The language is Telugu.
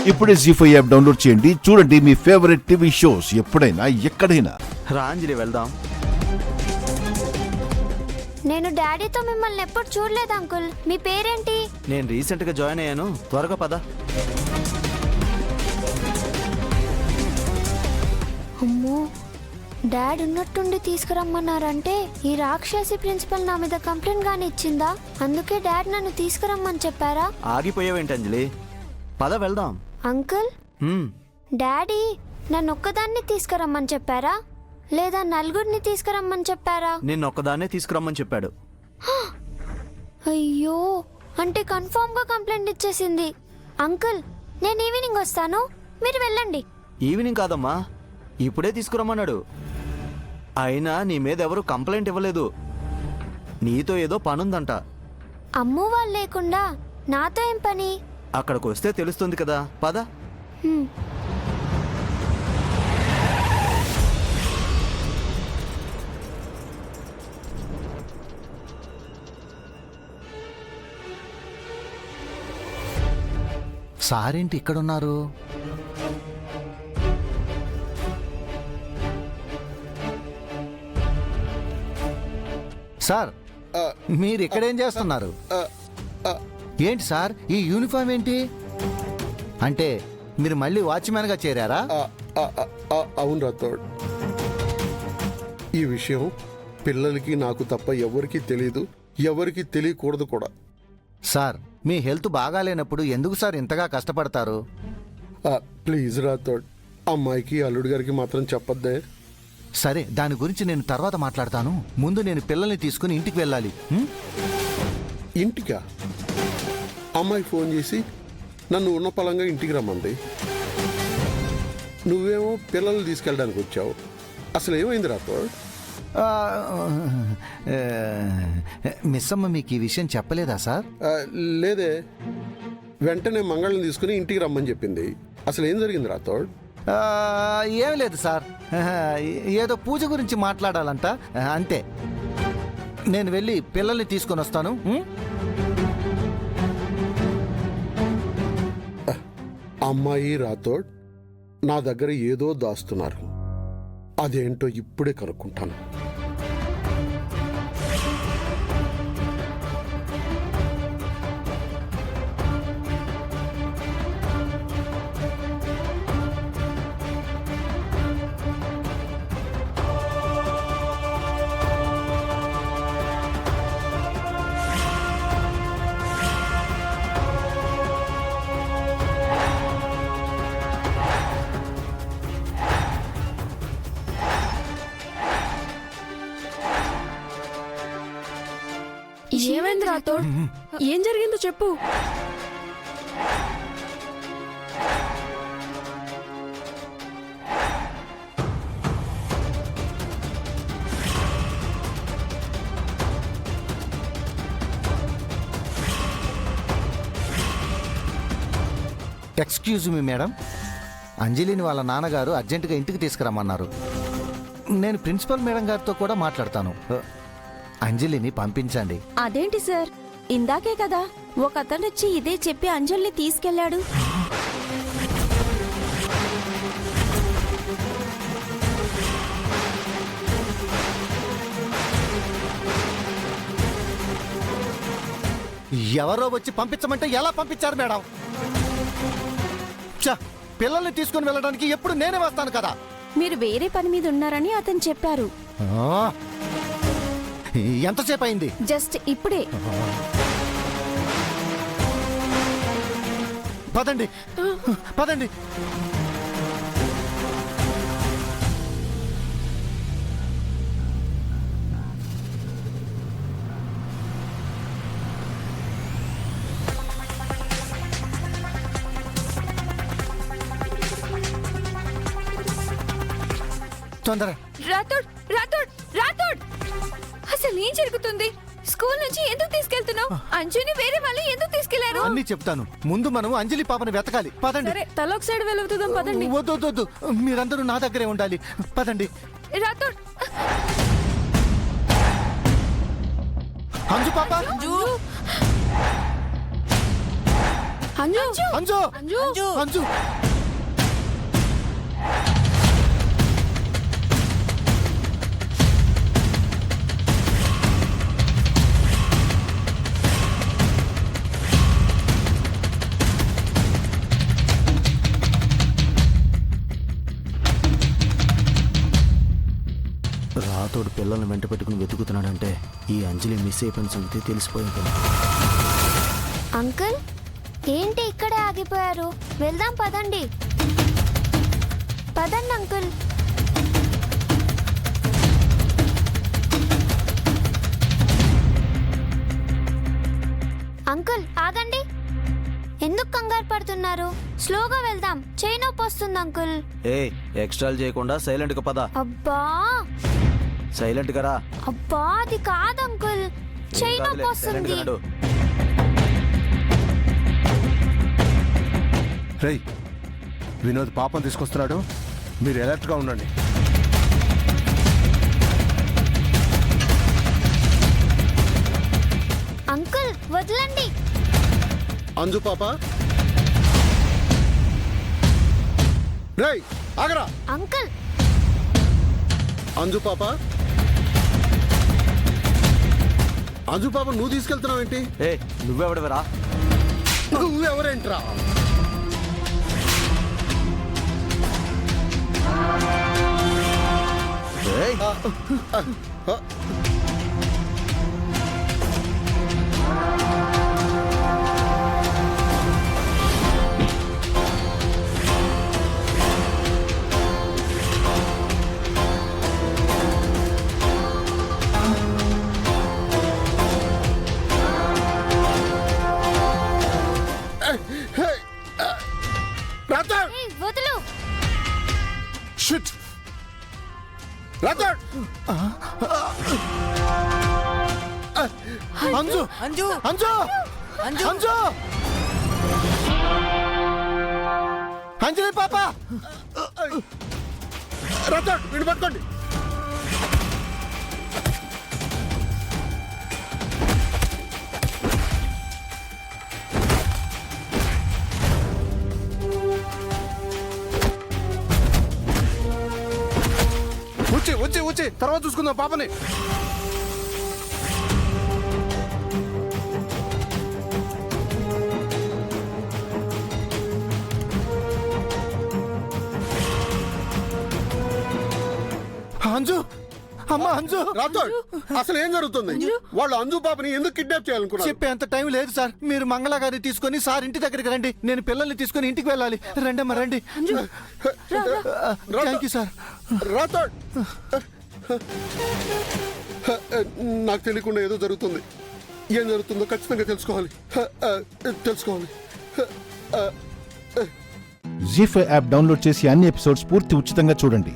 ఇప్పుడే జీ5 యాప్ డౌన్లోడ్ చేయండి. చూడండి మీ ఫేవరెట్ టీవీ షోస్ ఎప్పుడైనా ఎక్కడైనా. రాంజలి వెళ్దాం. నేను డాడీతో మిమ్మల్ని ఎప్పుడు చూడలేదు అంకుల్. మీ పేరేంటి? నేను రీసెంట్ గా జాయిన్ అయ్యాను. త్వరగా పద. అమ్మో, డాడ్ ఉన్నట్టుండి తీసుకురమ్మన్నారంటే ఈ రాక్షసి ప్రిన్సిపల్ నా మీద కంప్లైంట్ గాని ఇచ్చిందా? అందుకే డాడ్ నన్ను తీసుకురమ్మని చెప్పారా? ఆగిపోయావేంటి అంజలి? పద వెళ్దాం. అంకుల్, డాడీ నన్ను ఒక్కదాన్ని తీసుకురమ్మని చెప్పారా లేదా నలుగురిని తీసుకురమ్మని చెప్పారా? నిన్నొక్కదాన్నే తీసుకురమ్మని చెప్పాడు. అయ్యో, అంటే కన్ఫర్మ్ గా కంప్లైంట్ ఇచ్చేసింది. అంకుల్, నేను ఈవినింగ్ వస్తాను, మీరు వెళ్ళండి. ఈవినింగ్ కాదమ్మా, ఇప్పుడే తీసుకురమ్మన్నాడు. అయినా నీ మీద ఎవరు కంప్లైంట్ ఇవ్వలేదు. నీతో ఏదో పనుందంట. అమ్ము వాళ్ళు లేకుండా నాతో ఏం పని? అక్కడికి వస్తే తెలుస్తుంది కదా. పద. సారేంటి ఇక్కడున్నారు? సార్, మీరు ఇక్కడేం చేస్తున్నారు? ఏంటి సార్ ఈ యూనిఫామ్ ఏంటి? అంటే మీరు మళ్ళీ వాచ్మ్యాన్ గా చేరారా? అవును రాథోడ్, ఈ విషయం పిల్లలకి నాకు తప్ప ఎవరికీ తెలియదు, ఎవరికి తెలియకూడదు కూడా. సార్, మీ హెల్త్ బాగాలేనప్పుడు ఎందుకు సార్ ఇంతగా కష్టపడతారు? ప్లీజ్ రాథోడ్, అమ్మాయికి అల్లుడు గారికి మాత్రం చెప్పొద్దే. సరే, దాని గురించి నేను తర్వాత మాట్లాడతాను. ముందు నేను పిల్లల్ని తీసుకుని ఇంటికి వెళ్ళాలి. ఇంటికా? అమ్మాయి ఫోన్ చేసి నన్ను ఉన్న పలంగా ఇంటికి రమ్మంది. నువ్వేమో పిల్లల్ని తీసుకెళ్ళడానికి వచ్చావు. అసలు ఏమైంది రాథోడ్? మిస్ అమ్మ మీకు ఈ విషయం చెప్పలేదా సార్? లేదే, వెంటనే మంగళని తీసుకుని ఇంటికి రమ్మని చెప్పింది. అసలు ఏం జరిగింది రాథోడ్? ఏం లేదు సార్, ఏదో పూజ గురించి మాట్లాడాలంట, అంతే. నేను వెళ్ళి పిల్లల్ని తీసుకొని వస్తాను. అమ్మాయి రాథోడ్ నా దగ్గర ఏదో దాస్తున్నారు. అదేంటో ఇప్పుడే కనుక్కుంటాను. ఏమైంది రాథోడ్? ఏం జరిగిందో చెప్పు. ఎక్స్క్యూజ్ మీ మేడం, అంజలిని వాళ్ళ నాన్నగారు అర్జెంటుగా ఇంటికి తీసుకురమ్మన్నారు. నేను ప్రిన్సిపల్ మేడం గారితో కూడా మాట్లాడతాను. అంజలిని పంపించండి. అదేంటి సార్, ఇందాకే కదా ఒక అతనొచ్చి ఇదే చెప్పి అంజలిని తీసుకెళ్లాడు. ఎవరో వచ్చి పంపించమంటే ఎలా పంపించారు మేడం? పిల్లల్ని తీసుకుని వెళ్ళడానికి ఎప్పుడు నేనే వస్తాను కదా. మీరు వేరే పని మీద ఉన్నారని అతను చెప్పారు. ఎంతసేపు అయింది? జస్ట్ ఇప్పుడే. పదండి పదండి. తొందర. రాథోడ్, రాథోడ్, రాథోడ్, అసలు ఏం జరుగుతుంది? స్కూల్ నుంచి ఎందుకు తీసుకెళ్తున్నావు? అంజలిని వేరే వాళ్ళు ఎందుకు తీసుకెళ్లారు? అన్ని చెప్తాను. ముందు మనం అంజలి పాపని వెతకాలి. పదండి. సరే, తల ఒక సైడ్ వెళ్తుందాం. పదండి. వద్దు, మీరందరూ నా దగ్గరే ఉండాలి. పదండి. రాథోడ్, అంజు పాప, అంజు అంజు అంజు అంజు రాతోడు పిల్లల్ని వెంట పెట్టుకుని వెతుకుతున్నాడంటే ఈ అంజలి మిస్ అయిపోయిన సంగతి తెలిసిపోయింది. అంకుల్ ఏంటి ఇక్కడే ఆగిపోయారు? వెళ్దాం పదండి. పదండి అంకుల్. అంకుల్ ఆగండి. ఎందుకు కంగారు పడుతున్నారు? స్లోగా వెళ్దాం. చేయి నొప్పి వస్తుంది అంకుల్. ఏ ఎక్స్ట్రాలు చేయకుండా సైలెంట్ గా పద. అబ్బా సైలెంట్ గా రా. అబ్బా అది కాదు అంకుల్. చేయి నొప్పి సైలెంట్ గా వస్తుంది. నడు. రేయ్ వినోద్ పాపం తీసుకొస్తున్నాడు, మీరు అలర్ట్గా ఉండండి. అంకుల్ వదలండి. అంజు పాప, రేయ్ ఆగరా. అంకుల్ అంజు పాప, అంజు పాప నువ్వు తీసుకెళ్తున్నావేంటి? ఏ నువ్వెవడవరా? నువ్వెవరేంట్రా? ఏయ్, రాథోడ్, ఏయ్, వదులు. షిట్ రాథోడ్, అంజు అంజు అంజు అంజు అంజు అంజలి పాప రాథోడ్ వీడిని పట్టుకోండి. వచ్చి వచ్చి వచ్చి తర్వాత చూసుకుందాం పాపని. అంజు అమ్మ అంజు రాథోడ్ అసలు ఏం జరుగుతుంది? వాళ్ళు అంజు పాపని ఎందుకు కిడ్నాప్ చేయాలనుకున్నారు? చెప్పే అంత టైం లేదు సార్. మీరు మంగళ గారిని తీసుకొని సార్ ఇంటి దగ్గరికి రండి. నేను పిల్లల్ని తీసుకొని ఇంటికి వెళ్ళాలి. రండమ్మా రండి. Thank you sir. రాథోడ్, నాకు తెలియకుండా ఏదో జరుగుతుంది. ఏం జరుగుతుందో ఖచ్చితంగా తెలుసుకోవాలి. తెలుసుకోవాలి. జీ5 యాప్ డౌన్లోడ్ చేసి అన్ని ఎపిసోడ్స్ పూర్తి ఉచితంగా చూడండి.